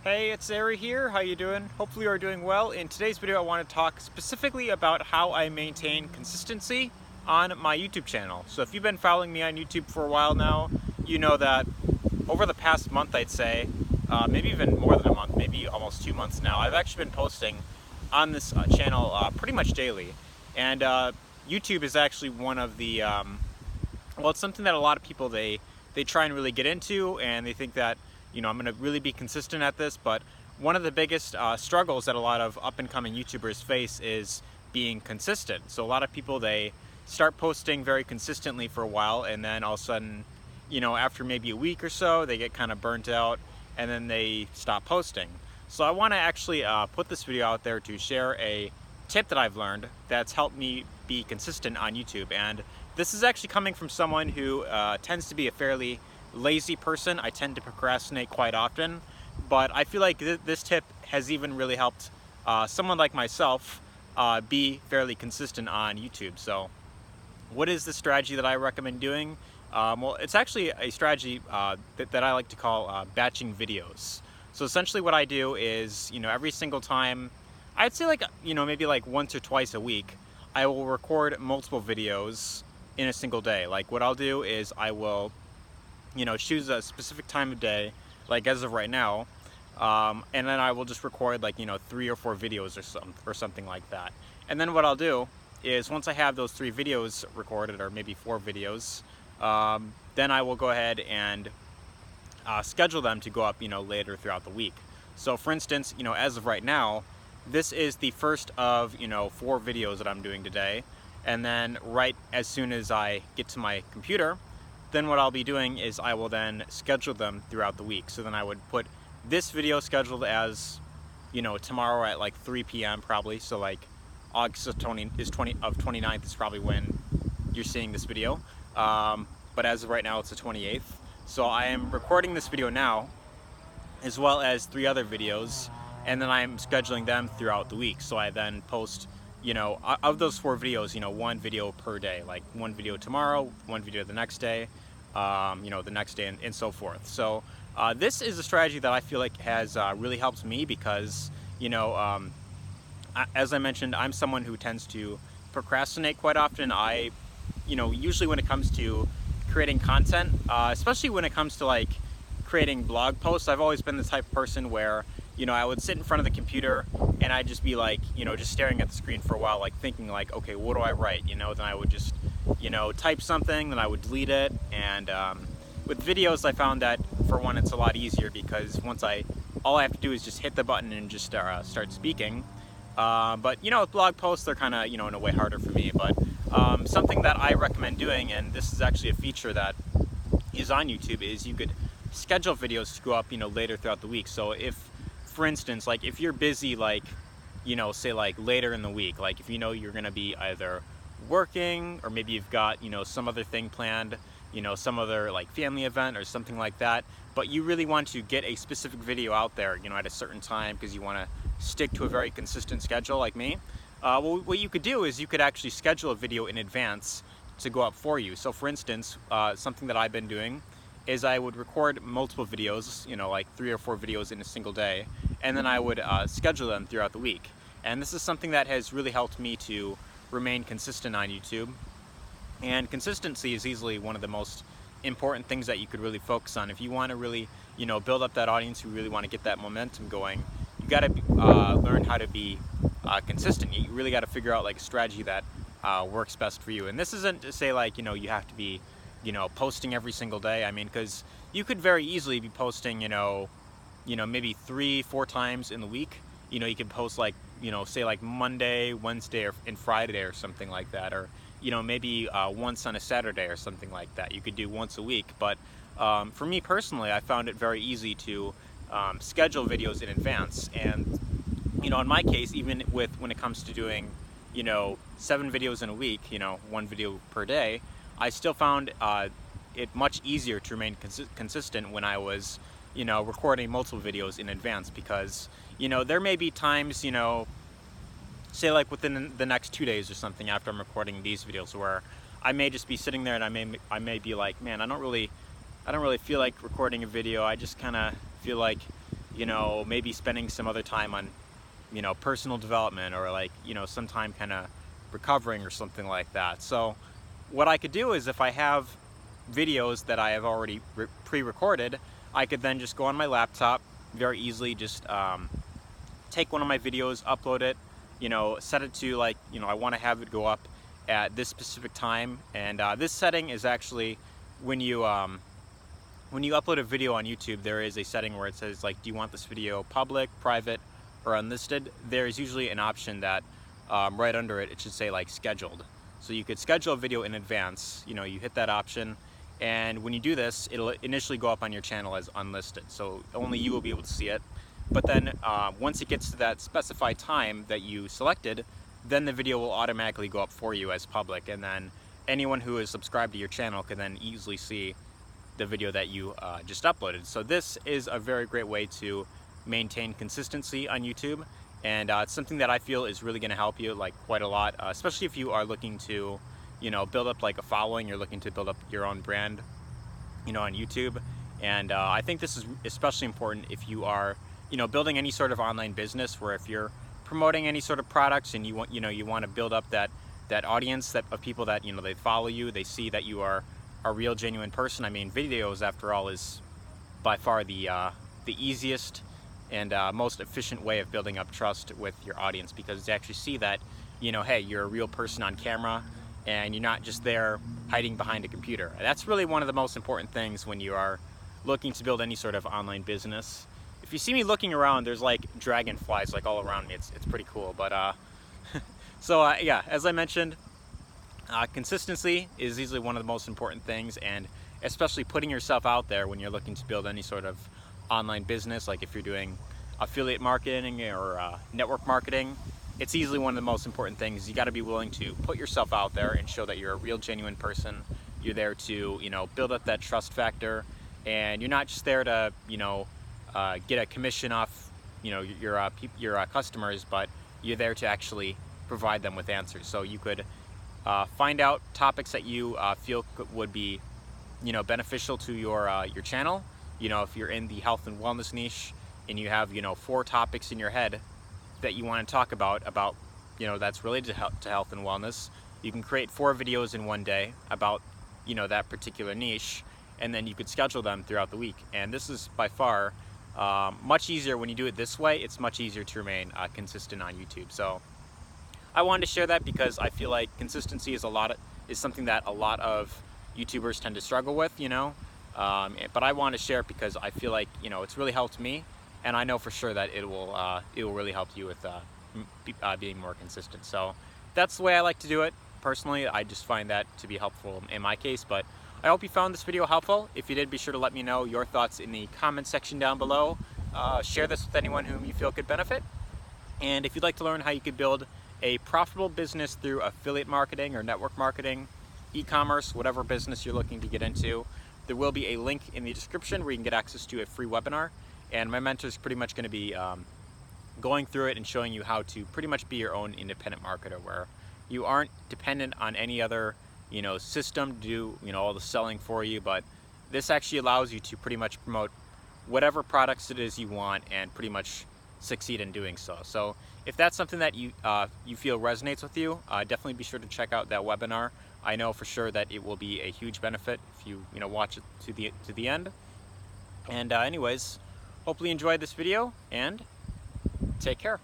Hey, it's Ari here. How you doing? Hopefully you are doing well. In today's video, I want to talk specifically about how I maintain consistency on my YouTube channel. So if you've been following me on YouTube for a while now, you know that over the past month, I'd say, maybe even more than a month, maybe almost 2 months now, I've actually been posting on this channel pretty much daily. And YouTube is actually one of the, well, it's something that a lot of people, they try and really get into, and they think that I'm going to really be consistent at this, but one of the biggest struggles that a lot of up-and-coming YouTubers face is being consistent. So a lot of people, they start posting very consistently for a while, and then all of a sudden, after maybe a week or so, they get kind of burnt out, and then they stop posting. So I want to actually put this video out there to share a tip that I've learned that's helped me be consistent on YouTube. And this is actually coming from someone who tends to be a fairly lazy person. I tend to procrastinate quite often, but I feel like this tip has even really helped someone like myself be fairly consistent on YouTube. So what is the strategy that I recommend doing? Well, it's actually a strategy that I like to call batching videos. So essentially what I do is, every single time, I'd say maybe like once or twice a week, I will record multiple videos in a single day. Like what I'll do is I will choose a specific time of day, like as of right now, and then I will just record 3 or 4 videos or something like that. And then what I'll do is once I have those 3 videos recorded, or maybe 4 videos, then I will go ahead and schedule them to go up later throughout the week. So for instance, as of right now, this is the first of 4 videos that I'm doing today, and then right as soon as I get to my computer, then what I'll be doing is I will then schedule them throughout the week. So then I would put this video scheduled as, tomorrow at like 3 p.m. probably. So like August of 29th is probably when you're seeing this video. But as of right now, it's the 28th. So I am recording this video now, as well as 3 other videos, and then I'm scheduling them throughout the week. So I then post, of those 4 videos, 1 video per day, like 1 video tomorrow, 1 video the next day, the next day, and so forth. So this is a strategy that I feel like has really helped me because, as I mentioned, I'm someone who tends to procrastinate quite often. I, usually when it comes to creating content, especially when it comes to creating blog posts, I've always been the type of person where, I would sit in front of the computer and I'd just be just staring at the screen for a while, thinking okay, what do I write? Then I would just, type something, then I would delete it. And with videos, I found that for one, it's a lot easier because all I have to do is just hit the button and just start speaking. But with blog posts, they're kind of, in a way harder for me. But something that I recommend doing, and this is actually a feature that is on YouTube, is you could schedule videos to go up, later throughout the week. So if, for instance, if you're busy, say later in the week, if you're going to be either working or maybe you've got, some other thing planned, some other family event or something like that, but you really want to get a specific video out there, at a certain time because you want to stick to a very consistent schedule like me, well, what you could do is you could actually schedule a video in advance to go up for you. So for instance, something that I've been doing is I would record multiple videos, 3 or 4 videos in a single day, and then I would schedule them throughout the week. And this is something that has really helped me to remain consistent on YouTube. And consistency is easily one of the most important things that you could really focus on. If you want to really, build up that audience, you really want to get that momentum going, you got to learn how to be consistent. You really got to figure out a strategy that works best for you. And this isn't to say you have to be posting every single day. I mean, because you could very easily be posting, maybe 3-4 times in the week. You could post say Monday, Wednesday, and Friday or something like that, or maybe once on a Saturday or something like that. You could do once a week. But for me personally, I found it very easy to schedule videos in advance. And in my case, even when it comes to doing 7 videos in a week, 1 video per day, I still found it much easier to remain consistent when I was, recording multiple videos in advance, because, there may be times, say within the next 2 days or something after I'm recording these videos, where I may just be sitting there and I may be like, man, I don't really feel like recording a video. I just kind of feel like, you know, maybe spending some other time on, you know, personal development, or like, you know, some time kind of recovering or something like that. So what I could do is, if I have videos that I have already pre-recorded, I could then just go on my laptop very easily, just take one of my videos, upload it, you know, set it to, like, you know, I want to have it go up at this specific time. And this setting is actually, when you upload a video on YouTube, there is a setting where it says, like, do you want this video public, private, or unlisted? There's usually an option that right under it, it should say like scheduled. So you could schedule a video in advance. You know, you hit that option, and when you do this, it'll initially go up on your channel as unlisted. So only you will be able to see it. But then once it gets to that specified time that you selected, then the video will automatically go up for you as public. And then anyone who is subscribed to your channel can then easily see the video that you just uploaded. So this is a very great way to maintain consistency on YouTube. And it's something that I feel is really going to help you, like, quite a lot, especially if you are looking to, you know, build up like a following. You're looking to build up your own brand, you know, on YouTube. And I think this is especially important if you are, you know, building any sort of online business, where if you're promoting any sort of products and you want, you know, you want to build up that audience of people that, you know, they follow you, they see that you are a real, genuine person. I mean, videos, after all, is by far the easiest and most efficient way of building up trust with your audience, because they actually see that, you know, hey, you're a real person on camera, and you're not just there hiding behind a computer. That's really one of the most important things when you are looking to build any sort of online business. If you see me looking around, there's like dragonflies like all around me. It's pretty cool. But so yeah, as I mentioned, consistency is easily one of the most important things, and especially putting yourself out there when you're looking to build any sort of online business. Like if you're doing affiliate marketing or network marketing, it's easily one of the most important things. You got to be willing to put yourself out there and show that you're a real, genuine person. You're there to, you know, build up that trust factor, and you're not just there to, you know, get a commission off, you know, your customers, but you're there to actually provide them with answers. So you could find out topics that you feel would be, you know, beneficial to your channel. You know, if you're in the health and wellness niche and you have, you know, 4 topics in your head that you want to talk about, you know, that's related to health and wellness, you can create 4 videos in one day about, you know, that particular niche, and then you could schedule them throughout the week. And this is by far much easier when you do it this way. It's much easier to remain consistent on YouTube. So I wanted to share that because I feel like consistency is something that a lot of YouTubers tend to struggle with, you know. But I want to share it because I feel like, you know, it's really helped me, and I know for sure that it will really help you with being more consistent. So that's the way I like to do it. Personally, I just find that to be helpful in my case. But I hope you found this video helpful. If you did, be sure to let me know your thoughts in the comment section down below. Share this with anyone whom you feel could benefit. And if you'd like to learn how you could build a profitable business through affiliate marketing or network marketing, e-commerce, whatever business you're looking to get into, there will be a link in the description where you can get access to a free webinar. And my mentor is pretty much going to be going through it and showing you how to pretty much be your own independent marketer, where you aren't dependent on any other, you know, system to do, you know, all the selling for you. But this actually allows you to pretty much promote whatever products it is you want and pretty much succeed in doing so. So if that's something that you feel resonates with you, definitely be sure to check out that webinar. I know for sure that it will be a huge benefit if you watch it to the end. And anyways, hopefully you enjoyed this video, and take care.